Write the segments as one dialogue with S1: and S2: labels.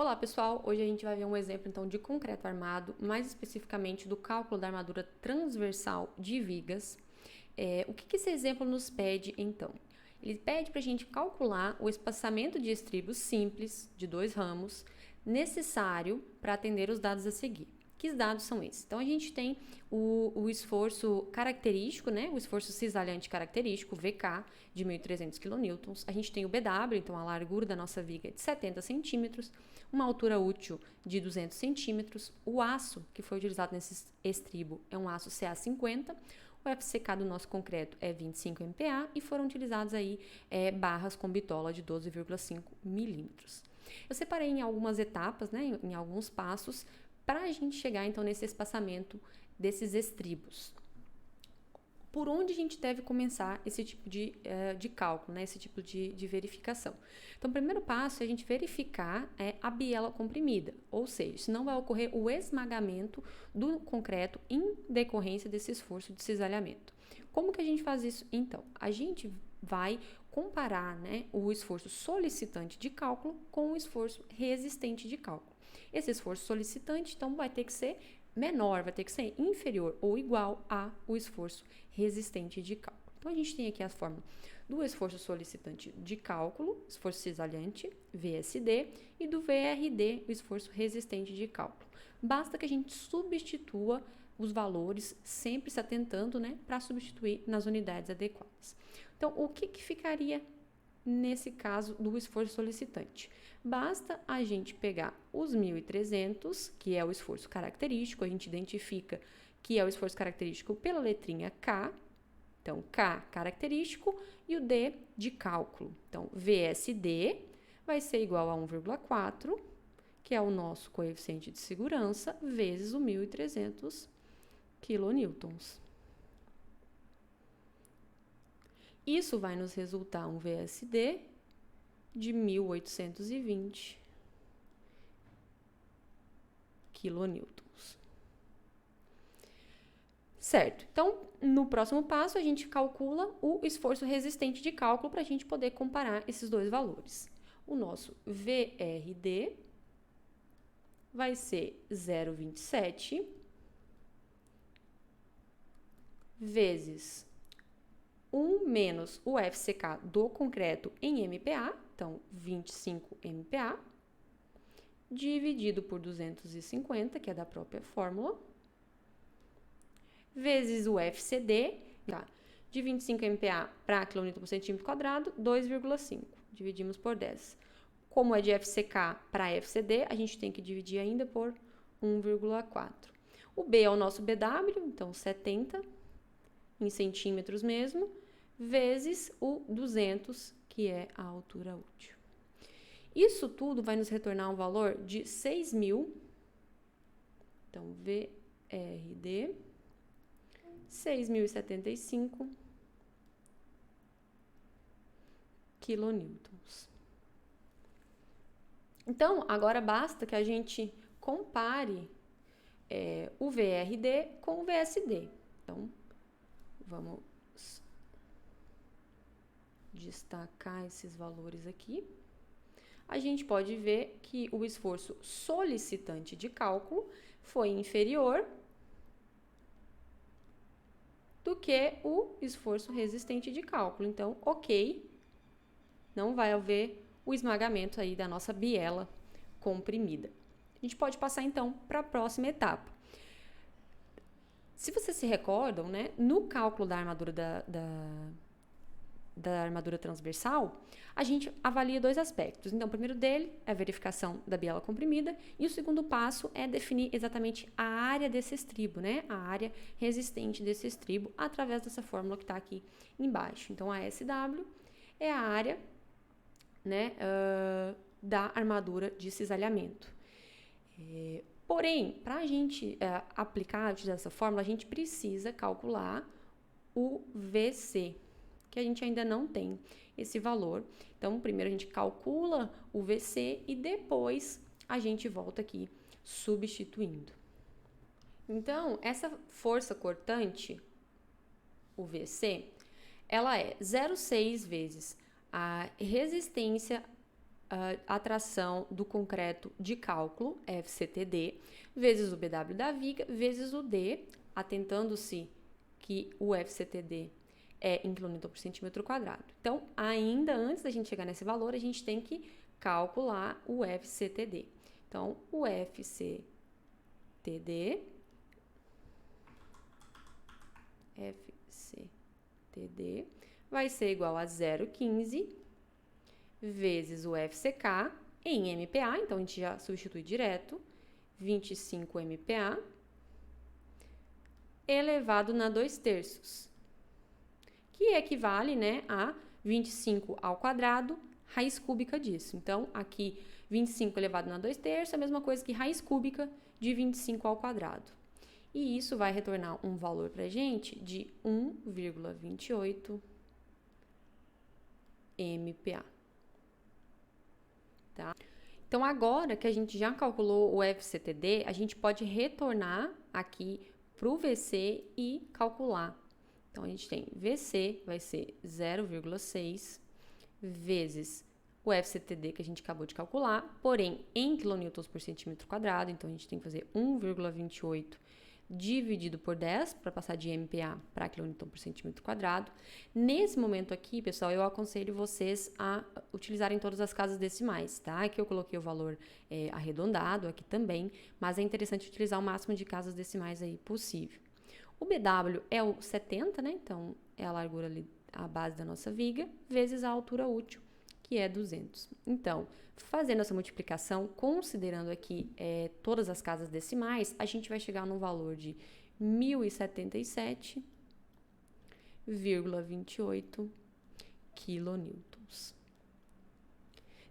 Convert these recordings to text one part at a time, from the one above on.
S1: Olá pessoal, hoje a gente vai ver um exemplo então de concreto armado, mais especificamente do cálculo da armadura transversal de vigas. O que esse exemplo nos pede então? Ele pede para a gente calcular o espaçamento de estribos simples de 2 ramos necessário para atender os dados a seguir. Que dados são esses? Então, a gente tem o esforço característico, né? O esforço cisalhante característico, VK, de 1.300 kN. A gente tem o BW, então a largura da nossa viga é de 70 centímetros, uma altura útil de 200 centímetros. O aço que foi utilizado nesse estribo é um aço CA50. O FCK do nosso concreto é 25 MPa e foram utilizados aí barras com bitola de 12,5 milímetros. Eu separei em algumas etapas, né, em alguns passos, para a gente chegar então nesse espaçamento desses estribos. Por onde a gente deve começar esse tipo de cálculo, né? Esse tipo de verificação? Então, o primeiro passo é a gente verificar a biela comprimida, ou seja, senão vai ocorrer o esmagamento do concreto em decorrência desse esforço de cisalhamento. Como que a gente faz isso então? A gente vai comparar, né, o esforço solicitante de cálculo com o esforço resistente de cálculo. Esse esforço solicitante, então, vai ter que ser menor, vai ter que ser inferior ou igual ao esforço resistente de cálculo. Então, a gente tem aqui a fórmula do esforço solicitante de cálculo, esforço cisalhante, VSD, e do VRD, o esforço resistente de cálculo. Basta que a gente substitua os valores, sempre se atentando, né, para substituir nas unidades adequadas. Então, o que ficaria nesse caso do esforço solicitante? Basta a gente pegar os 1.300, que é o esforço característico, a gente identifica que é o esforço característico pela letrinha K, então K característico, e o D de cálculo. Então, VSD vai ser igual a 1,4, que é o nosso coeficiente de segurança, vezes o 1.300 quilonewtons. Isso vai nos resultar um VSD de 1.820 quilonewtons. Certo, então, no próximo passo, a gente calcula o esforço resistente de cálculo para a gente poder comparar esses dois valores. O nosso VRD vai ser 0,27 vezes 1 menos o FCK do concreto em MPa, então 25 MPa, dividido por 250, que é da própria fórmula, vezes o FCD, tá? De 25 MPa para kN por centímetro quadrado, 2,5. Dividimos por 10. Como é de FCK para FCD, a gente tem que dividir ainda por 1,4. O B é o nosso BW, então 70 em centímetros mesmo, vezes o 200, que é a altura útil. Isso tudo vai nos retornar um valor de 6.000, então VRD, 6.075 quilonewtons. Então, agora basta que a gente compare o VRD com o VSD. Então, vamos destacar esses valores aqui. A gente pode ver que o esforço solicitante de cálculo foi inferior do que o esforço resistente de cálculo. Então, ok, não vai haver o esmagamento aí da nossa biela comprimida. A gente pode passar, então, para a próxima etapa. Se vocês se recordam, né, no cálculo da armadura da armadura transversal, a gente avalia dois aspectos. Então, o primeiro dele é a verificação da biela comprimida e o segundo passo é definir exatamente a área desse estribo, né? A área resistente desse estribo através dessa fórmula que está aqui embaixo. Então, a SW é a área, né, da armadura de cisalhamento. Porém, para a gente aplicar, utilizar essa fórmula, a gente precisa calcular o VC, que a gente ainda não tem esse valor. Então, primeiro a gente calcula o VC e depois a gente volta aqui substituindo. Então, essa força cortante, o VC, ela é 0,6 vezes a resistência a tração do concreto de cálculo, FCTD, vezes o BW da viga, vezes o D, atentando-se que o FCTD é em kN por centímetro quadrado. Então, ainda antes da gente chegar nesse valor, a gente tem que calcular o FCTD. Então, o FCTD vai ser igual a 0,15 vezes o FCK em MPa, então a gente já substitui direto, 25 MPa, elevado na 2/3, que equivale, né, a 25 ao quadrado, raiz cúbica disso. Então, aqui, 25 elevado na 2/3 é a mesma coisa que raiz cúbica de 25 ao quadrado. E isso vai retornar um valor pra gente de 1,28 MPa. Tá? Então, agora que a gente já calculou o FCTD, a gente pode retornar aqui para o VC e calcular. Então, a gente tem VC, vai ser 0,6 vezes o FCTD que a gente acabou de calcular, porém, em kN por centímetro quadrado, então a gente tem que fazer 1,28 dividido por 10, para passar de MPa para kN por centímetro quadrado. Nesse momento aqui, pessoal, eu aconselho vocês a utilizarem todas as casas decimais, tá? Aqui eu coloquei o valor arredondado aqui também, mas é interessante utilizar o máximo de casas decimais aí possível. O BW é o 70, né? Então, é a largura ali, a base da nossa viga, vezes a altura útil, que é 200. Então, fazendo essa multiplicação, considerando aqui todas as casas decimais, a gente vai chegar num valor de 1077,28 kN.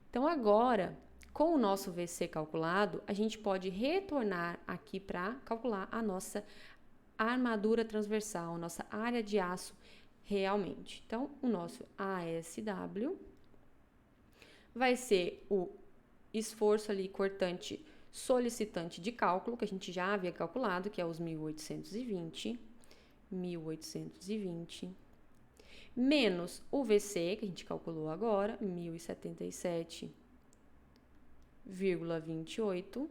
S1: Então, agora, com o nosso VC calculado, a gente pode retornar aqui para calcular a nossa armadura transversal, nossa área de aço realmente. Então, o nosso ASW vai ser o esforço ali cortante solicitante de cálculo, que a gente já havia calculado, que é os 1820, menos o VC, que a gente calculou agora, 1077,28,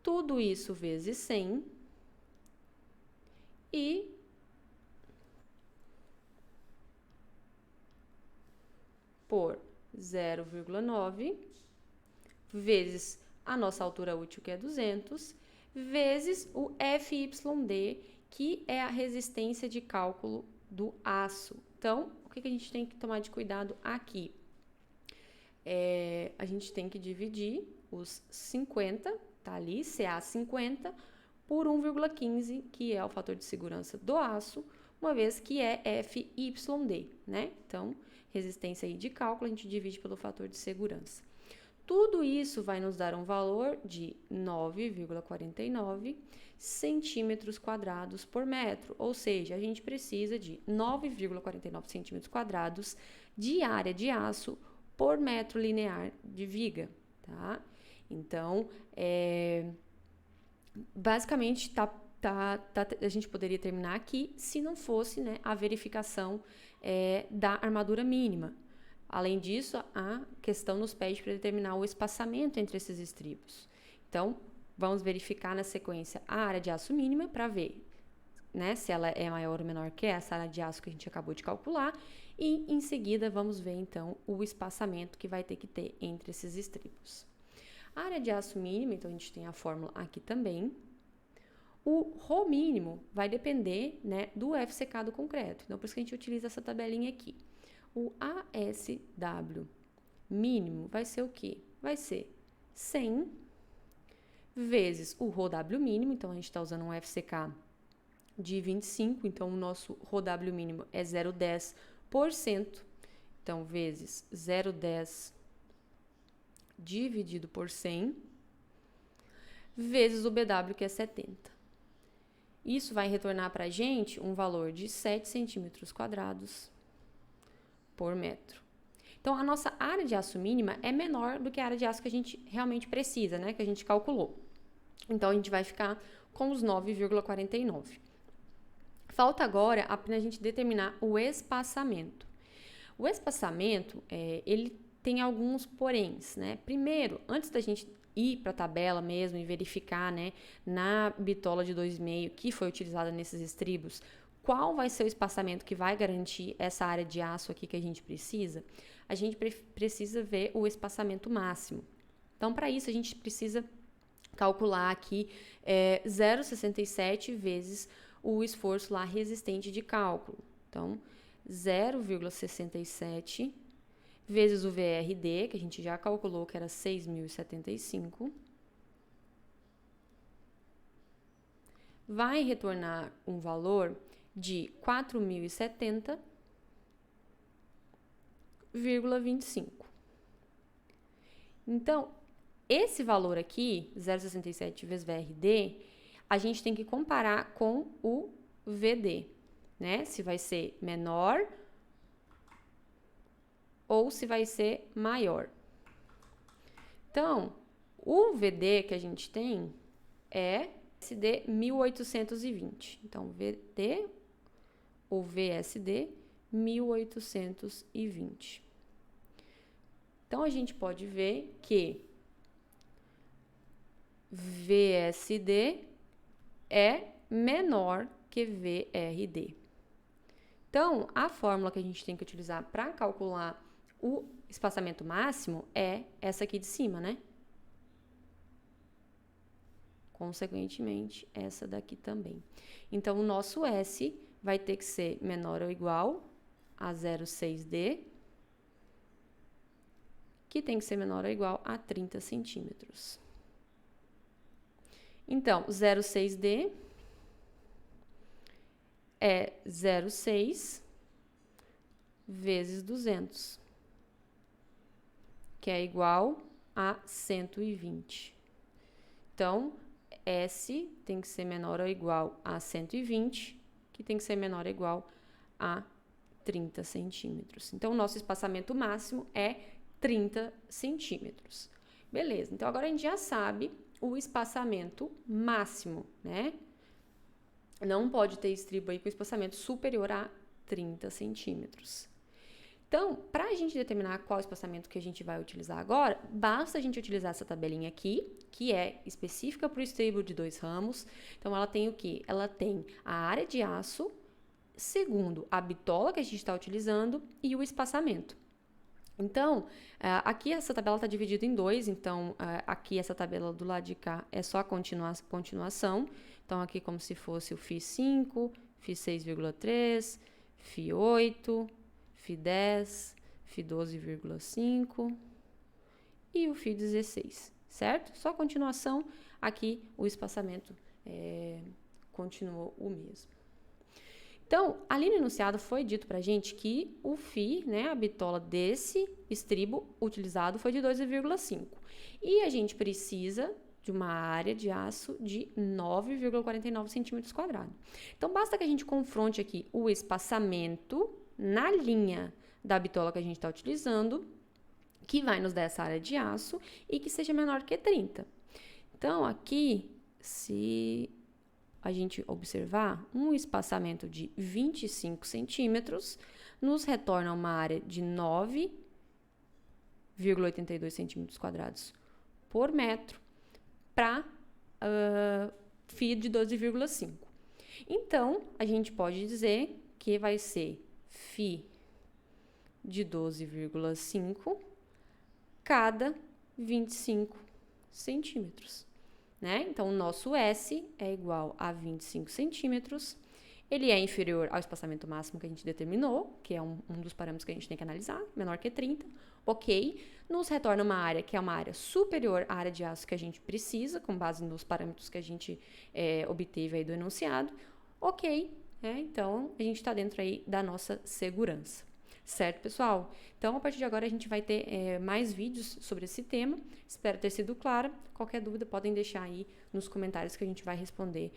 S1: tudo isso vezes 100, e por 0,9 vezes a nossa altura útil, que é 200, vezes o FYD, que é a resistência de cálculo do aço. Então, o que a gente tem que tomar de cuidado aqui? A gente tem que dividir os 50, tá ali, CA 50, por 1,15, que é o fator de segurança do aço, uma vez que é FYD, né? Então, resistência aí de cálculo, a gente divide pelo fator de segurança. Tudo isso vai nos dar um valor de 9,49 centímetros quadrados por metro, ou seja, a gente precisa de 9,49 centímetros quadrados de área de aço por metro linear de viga, tá? Então, basicamente, a gente poderia terminar aqui se não fosse, né, a verificação da armadura mínima. Além disso, a questão nos pede para determinar o espaçamento entre esses estribos. Então, vamos verificar na sequência a área de aço mínima para ver, né, se ela é maior ou menor que essa área de aço que a gente acabou de calcular. E, em seguida, vamos ver, então, o espaçamento que vai ter que ter entre esses estribos. A área de aço mínima, então, a gente tem a fórmula aqui também. O Rho mínimo vai depender, né, do FCK do concreto. Então, por isso que a gente utiliza essa tabelinha aqui. O ASW mínimo vai ser o quê? Vai ser 100 vezes o Rho W mínimo. Então, a gente está usando um FCK de 25. Então, o nosso Rho W mínimo é 0,10%. Então, vezes 0,10 dividido por 100, vezes o BW, que é 70. Isso vai retornar para a gente um valor de 7 centímetros quadrados por metro. Então, a nossa área de aço mínima é menor do que a área de aço que a gente realmente precisa, né? Que a gente calculou. Então, a gente vai ficar com os 9,49. Falta agora apenas a gente determinar o espaçamento. O espaçamento, ele tem alguns poréns, né? Primeiro, antes da gente ir para a tabela mesmo e verificar, né, na bitola de 2,5 que foi utilizada nesses estribos, qual vai ser o espaçamento que vai garantir essa área de aço aqui que a gente precisa? A gente precisa ver o espaçamento máximo. Então, para isso, a gente precisa calcular aqui 0,67 vezes o esforço lá resistente de cálculo. Então, 0,67 vezes o VRD, que a gente já calculou que era 6.075, vai retornar um valor de 4.070,25. Então, esse valor aqui, 0,67 vezes VRD, a gente tem que comparar com o VD, né? Se vai ser menor ou se vai ser maior. Então, o VD que a gente tem é VSD 1820. Então, VD ou VSD 1820. Então, a gente pode ver que VSD é menor que VRD. Então, a fórmula que a gente tem que utilizar para calcular o espaçamento máximo é essa aqui de cima, né? Consequentemente, essa daqui também. Então, o nosso S vai ter que ser menor ou igual a 0,6D, que tem que ser menor ou igual a 30 centímetros. Então, 0,6D é 0,6 vezes 200, que é igual a 120. Então, S tem que ser menor ou igual a 120, que tem que ser menor ou igual a 30 centímetros. Então, o nosso espaçamento máximo é 30 centímetros. Beleza, então agora a gente já sabe o espaçamento máximo, né? Não pode ter estribo aí com espaçamento superior a 30 centímetros. Então, para a gente determinar qual espaçamento que a gente vai utilizar agora, basta a gente utilizar essa tabelinha aqui, que é específica para o estribo de 2 ramos. Então, ela tem o quê? Ela tem a área de aço, segundo a bitola que a gente está utilizando e o espaçamento. Então, aqui essa tabela está dividida em 2, então aqui essa tabela do lado de cá é só a continuação. Então, aqui como se fosse o FI5, FI6,3, FI8, FI10, FI12,5 e o FI16, certo? Só a continuação, aqui o espaçamento continuou o mesmo. Então, ali no enunciado foi dito pra gente que o FI, né, a bitola desse estribo utilizado foi de 2,5. E a gente precisa de uma área de aço de 9,49 centímetros quadrados. Então, basta que a gente confronte aqui o espaçamento na linha da bitola que a gente está utilizando, que vai nos dar essa área de aço e que seja menor que 30. Então, aqui, se a gente observar, um espaçamento de 25 centímetros nos retorna uma área de 9,82 centímetros quadrados por metro para FI de 12,5. Então, a gente pode dizer que vai ser FI de 12,5 cada 25 centímetros. Né? Então, o nosso S é igual a 25 centímetros. Ele é inferior ao espaçamento máximo que a gente determinou, que é um dos parâmetros que a gente tem que analisar, menor que 30. Ok. Nos retorna uma área que é uma área superior à área de aço que a gente precisa, com base nos parâmetros que a gente obteve aí do enunciado. Ok. Então, a gente está dentro aí da nossa segurança. Certo, pessoal? Então, a partir de agora, a gente vai ter mais vídeos sobre esse tema. Espero ter sido clara. Qualquer dúvida, podem deixar aí nos comentários que a gente vai responder